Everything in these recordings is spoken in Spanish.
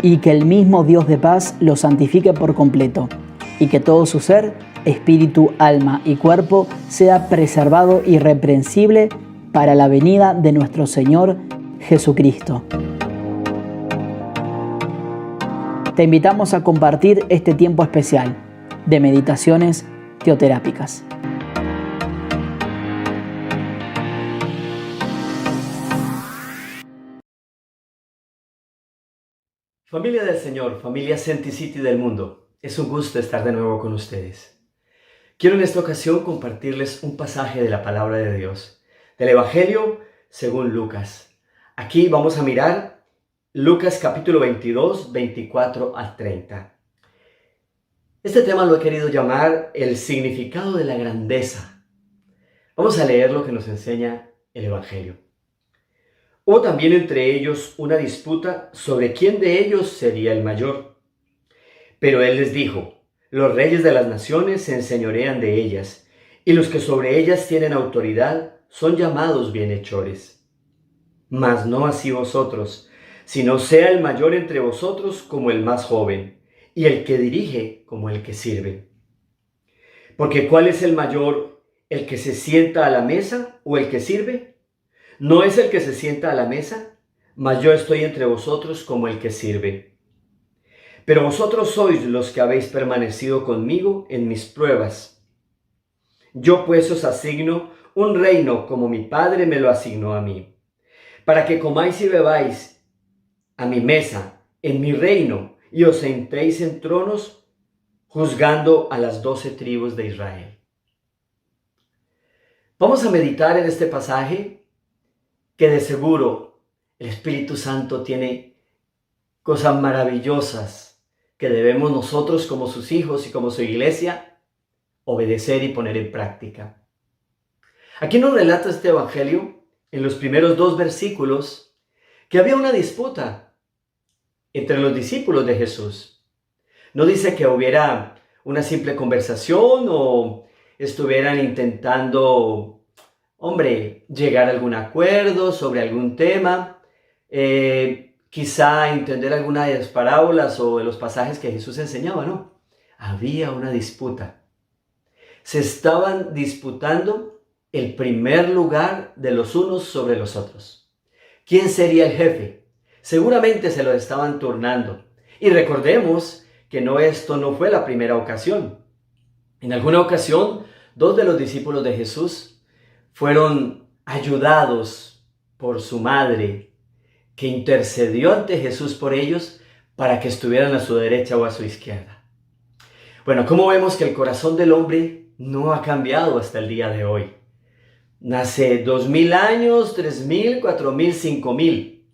y que el mismo Dios de paz lo santifique por completo, y que todo su ser, espíritu, alma y cuerpo sea preservado irreprensible para la venida de nuestro Señor Jesucristo. Te invitamos a compartir este tiempo especial de meditaciones teoterápicas. Familia del Señor, familia Centicity del mundo, es un gusto estar de nuevo con ustedes. Quiero en esta ocasión compartirles un pasaje de la palabra de Dios, del Evangelio según Lucas. Aquí vamos a mirar Lucas capítulo 22, 24 al 30. Este tema lo he querido llamar el significado de la grandeza. Vamos a leer lo que nos enseña el Evangelio. Hubo también entre ellos una disputa sobre quién de ellos sería el mayor. Pero él les dijo: los reyes de las naciones se enseñorean de ellas, y los que sobre ellas tienen autoridad son llamados bienhechores. Mas no así vosotros, sino sea el mayor entre vosotros como el más joven, y el que dirige como el que sirve. Porque ¿cuál es el mayor, el que se sienta a la mesa o el que sirve? ¿No es el que se sienta a la mesa? Mas yo estoy entre vosotros como el que sirve. Pero vosotros sois los que habéis permanecido conmigo en mis pruebas. Yo pues os asigno un reino como mi Padre me lo asignó a mí, para que comáis y bebáis a mi mesa en mi reino y os sentéis en tronos juzgando a las 12 tribus de Israel. Vamos a meditar en este pasaje que de seguro el Espíritu Santo tiene cosas maravillosas que debemos nosotros como sus hijos y como su iglesia obedecer y poner en práctica. Aquí nos relata este Evangelio en los primeros 2 versículos que había una disputa entre los discípulos de Jesús. No dice que hubiera una simple conversación o estuvieran intentando llegar a algún acuerdo sobre algún tema, quizá entender alguna de las parábolas o de los pasajes que Jesús enseñaba, no. Había una disputa. Se estaban disputando el primer lugar de los unos sobre los otros. ¿Quién sería el jefe? Seguramente se lo estaban turnando. Y recordemos que esto no fue la primera ocasión. En alguna ocasión, 2 de los discípulos de Jesús fueron ayudados por su madre, que intercedió ante Jesús por ellos para que estuvieran a su derecha o a su izquierda. Bueno, ¿cómo vemos que el corazón del hombre no ha cambiado hasta el día de hoy? Hace 2000 años, 3000, 4000, 5000.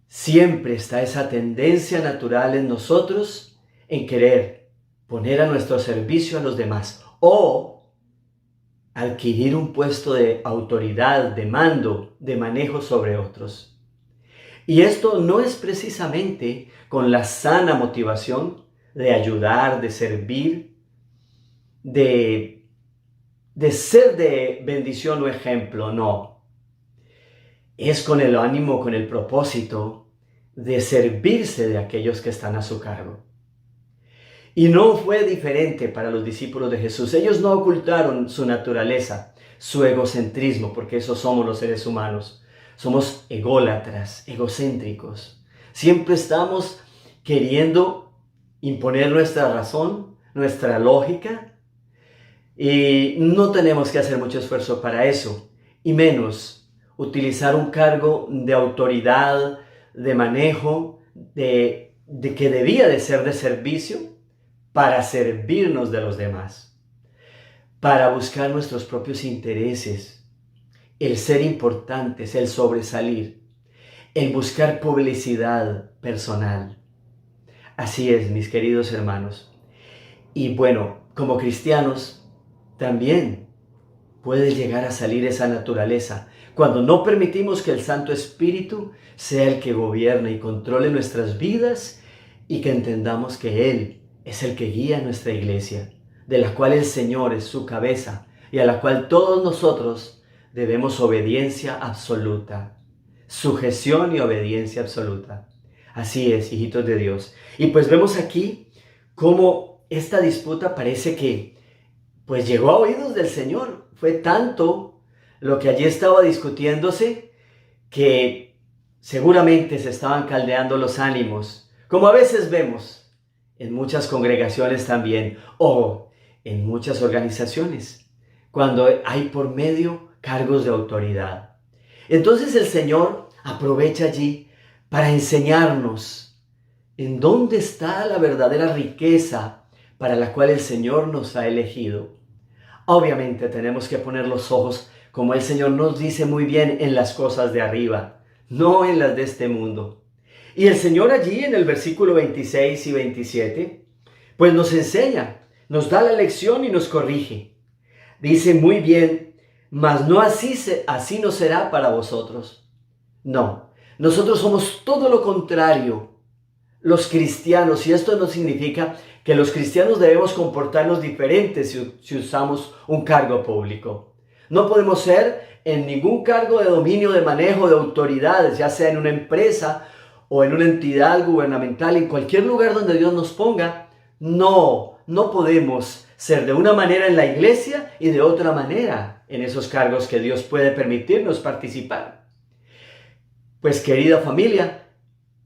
Siempre está esa tendencia natural en nosotros en querer poner a nuestro servicio a los demás o adquirir un puesto de autoridad, de mando, de manejo sobre otros. Y esto no es precisamente con la sana motivación de ayudar, de servir, de ser de bendición o ejemplo, no. Es con el ánimo, con el propósito de servirse de aquellos que están a su cargo. Y no fue diferente para los discípulos de Jesús. Ellos no ocultaron su naturaleza, su egocentrismo, porque eso somos los seres humanos. Somos ególatras, egocéntricos. Siempre estamos queriendo imponer nuestra razón, nuestra lógica, y no tenemos que hacer mucho esfuerzo para eso, y menos utilizar un cargo de autoridad, de manejo, de que debía de ser de servicio, para servirnos de los demás, para buscar nuestros propios intereses, el ser importantes, el sobresalir, el buscar publicidad personal. Así es, mis queridos hermanos. Y bueno, como cristianos, también puede llegar a salir esa naturaleza cuando no permitimos que el Santo Espíritu sea el que gobierne y controle nuestras vidas y que entendamos que Él es el que guía nuestra iglesia, de la cual el Señor es su cabeza y a la cual todos nosotros debemos obediencia absoluta, sujeción y obediencia absoluta. Así es, hijitos de Dios. Y pues vemos aquí cómo esta disputa parece que pues llegó a oídos del Señor. Fue tanto lo que allí estaba discutiéndose que seguramente se estaban caldeando los ánimos, como a veces vemos en muchas congregaciones también, o en muchas organizaciones, cuando hay por medio cargos de autoridad. Entonces el Señor aprovecha allí para enseñarnos en dónde está la verdadera riqueza para la cual el Señor nos ha elegido. Obviamente tenemos que poner los ojos, como el Señor nos dice muy bien, en las cosas de arriba, no en las de este mundo. Y el Señor allí en el versículo 26 y 27, pues nos enseña, nos da la lección y nos corrige. Dice muy bien, mas no así no será para vosotros. No, nosotros somos todo lo contrario, los cristianos, y esto no significa que los cristianos debemos comportarnos diferentes si usamos un cargo público. No podemos ser en ningún cargo de dominio, de manejo, de autoridades, ya sea en una empresa o en una entidad gubernamental, en cualquier lugar donde Dios nos ponga. No podemos ser de una manera en la iglesia y de otra manera en esos cargos que Dios puede permitirnos participar. Pues querida familia,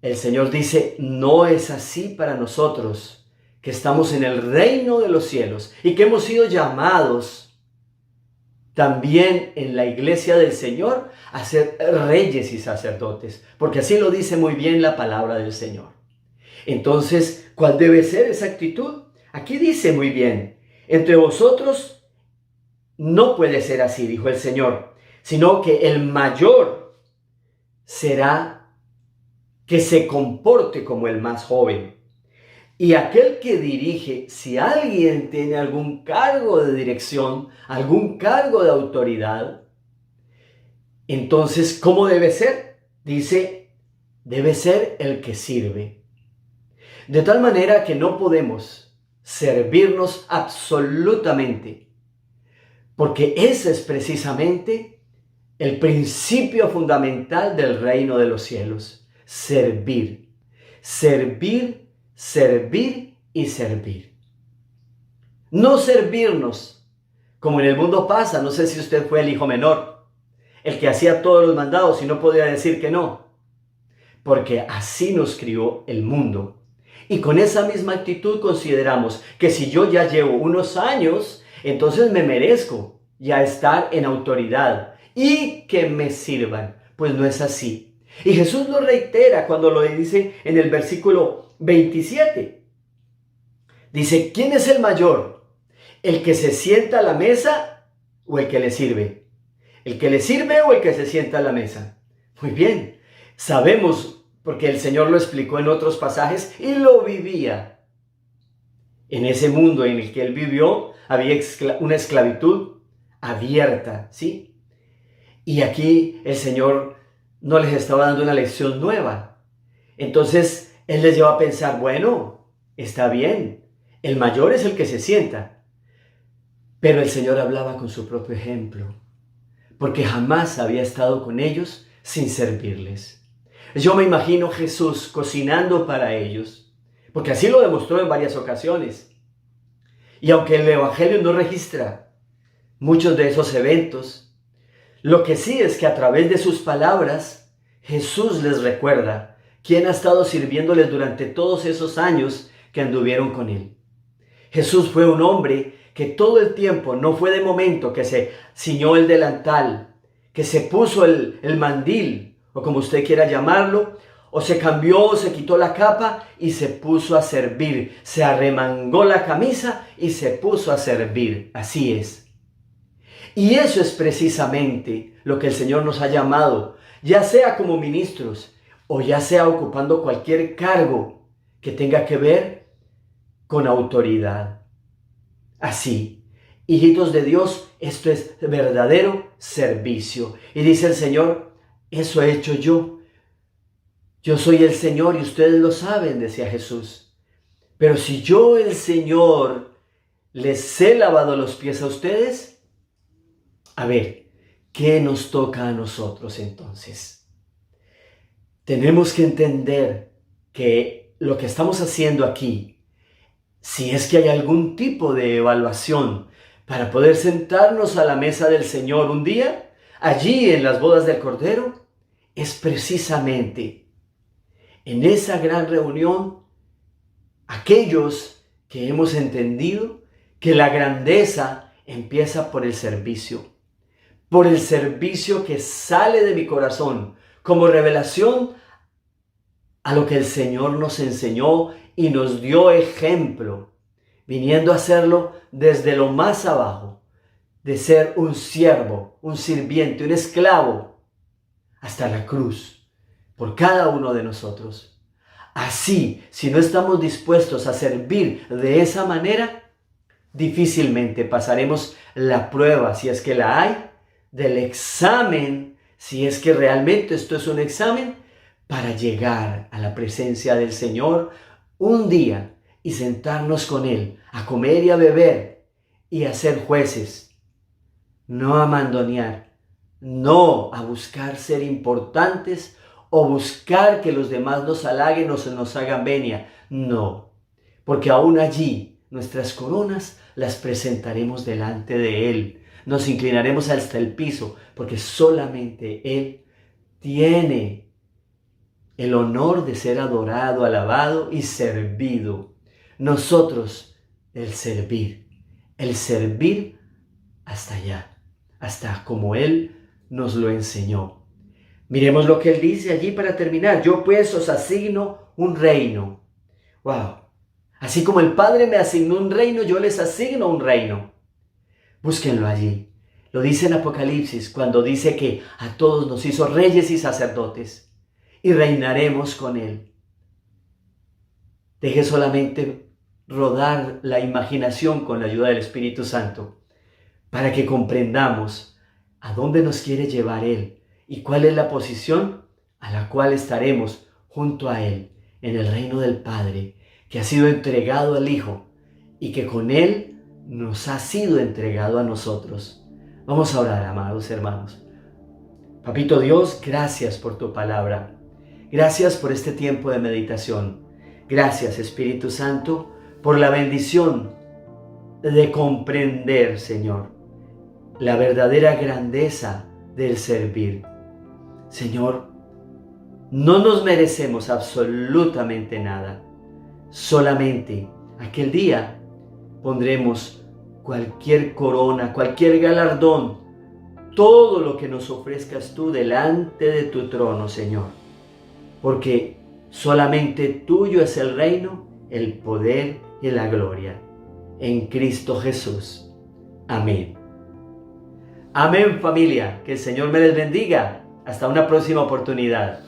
el Señor dice, no es así para nosotros, que estamos en el reino de los cielos y que hemos sido llamados también en la iglesia del Señor a ser reyes y sacerdotes, porque así lo dice muy bien la palabra del Señor. Entonces, ¿cuál debe ser esa actitud? Aquí dice muy bien, entre vosotros no puede ser así, dijo el Señor, sino que el mayor será que se comporte como el más joven. Y aquel que dirige, si alguien tiene algún cargo de dirección, algún cargo de autoridad, entonces, ¿cómo debe ser? Dice, debe ser el que sirve. De tal manera que no podemos servirnos absolutamente, porque ese es precisamente el principio fundamental del reino de los cielos. Servir, servir, servir y servir. No servirnos como en el mundo pasa. No sé si usted fue el hijo menor, el que hacía todos los mandados y no podía decir que no, porque así nos crió el mundo. Y con esa misma actitud consideramos que si yo ya llevo unos años, entonces me merezco ya estar en autoridad y que me sirvan. Pues no es así. Y Jesús lo reitera cuando lo dice en el versículo 27. Dice, ¿quién es el mayor? ¿El que se sienta a la mesa o el que le sirve? ¿El que le sirve o el que se sienta a la mesa? Muy bien, sabemos porque el Señor lo explicó en otros pasajes y lo vivía. En ese mundo en el que él vivió había una esclavitud abierta, ¿sí? Y aquí el Señor no les estaba dando una lección nueva. Entonces, Él les lleva a pensar, bueno, está bien, el mayor es el que se sienta. Pero el Señor hablaba con su propio ejemplo, porque jamás había estado con ellos sin servirles. Yo me imagino Jesús cocinando para ellos, porque así lo demostró en varias ocasiones. Y aunque el Evangelio no registra muchos de esos eventos, lo que sí es que a través de sus palabras, Jesús les recuerda quién ha estado sirviéndoles durante todos esos años que anduvieron con Él. Jesús fue un hombre que todo el tiempo, no fue de momento que se ciñó el delantal, que se puso el mandil, o como usted quiera llamarlo, o se cambió o se quitó la capa y se puso a servir. Se arremangó la camisa y se puso a servir. Así es. Y eso es precisamente lo que el Señor nos ha llamado, ya sea como ministros o ya sea ocupando cualquier cargo que tenga que ver con autoridad. Así, hijitos de Dios, esto es verdadero servicio. Y dice el Señor, eso he hecho yo. Yo soy el Señor y ustedes lo saben, decía Jesús. Pero si yo, el Señor, les he lavado los pies a ustedes, a ver, ¿qué nos toca a nosotros entonces? Tenemos que entender que lo que estamos haciendo aquí, si es que hay algún tipo de evaluación para poder sentarnos a la mesa del Señor un día, allí en las bodas del Cordero, es precisamente en esa gran reunión aquellos que hemos entendido que la grandeza empieza por el servicio que sale de mi corazón como revelación a lo que el Señor nos enseñó y nos dio ejemplo, viniendo a hacerlo desde lo más abajo, de ser un siervo, un sirviente, un esclavo, hasta la cruz, por cada uno de nosotros. Así, si no estamos dispuestos a servir de esa manera, difícilmente pasaremos la prueba, si es que la hay, del examen, si es que realmente esto es un examen, para llegar a la presencia del Señor un día y sentarnos con Él a comer y a beber y a ser jueces, no a mandonear, no a buscar ser importantes o buscar que los demás nos halaguen o se nos hagan venia, no, porque aún allí nuestras coronas las presentaremos delante de Él, nos inclinaremos hasta el piso, porque solamente Él tiene el honor de ser adorado, alabado y servido. Nosotros el servir hasta allá, hasta como Él nos lo enseñó. Miremos lo que Él dice allí para terminar. Yo pues os asigno un reino. ¡Wow! Así como el Padre me asignó un reino, yo les asigno un reino. Búsquenlo allí. Lo dice en Apocalipsis cuando dice que a todos nos hizo reyes y sacerdotes y reinaremos con Él. Deje solamente rodar la imaginación con la ayuda del Espíritu Santo para que comprendamos a dónde nos quiere llevar Él y cuál es la posición a la cual estaremos junto a Él en el reino del Padre, que ha sido entregado al Hijo y que con Él nos ha sido entregado a nosotros. Vamos a orar, amados hermanos. Papito Dios, gracias por tu palabra. Gracias por este tiempo de meditación. Gracias, Espíritu Santo, por la bendición de comprender, Señor, la verdadera grandeza del servir. Señor, no nos merecemos absolutamente nada. Solamente aquel día pondremos cualquier corona, cualquier galardón, todo lo que nos ofrezcas tú delante de tu trono, Señor. Porque solamente tuyo es el reino, el poder y la gloria. En Cristo Jesús. Amén. Amén, familia. Que el Señor me les bendiga. Hasta una próxima oportunidad.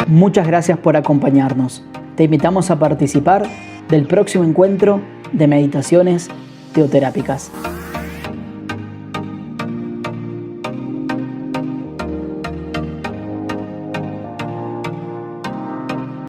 Muchas gracias por acompañarnos. Te invitamos a participar del próximo encuentro de meditaciones teoterápicas.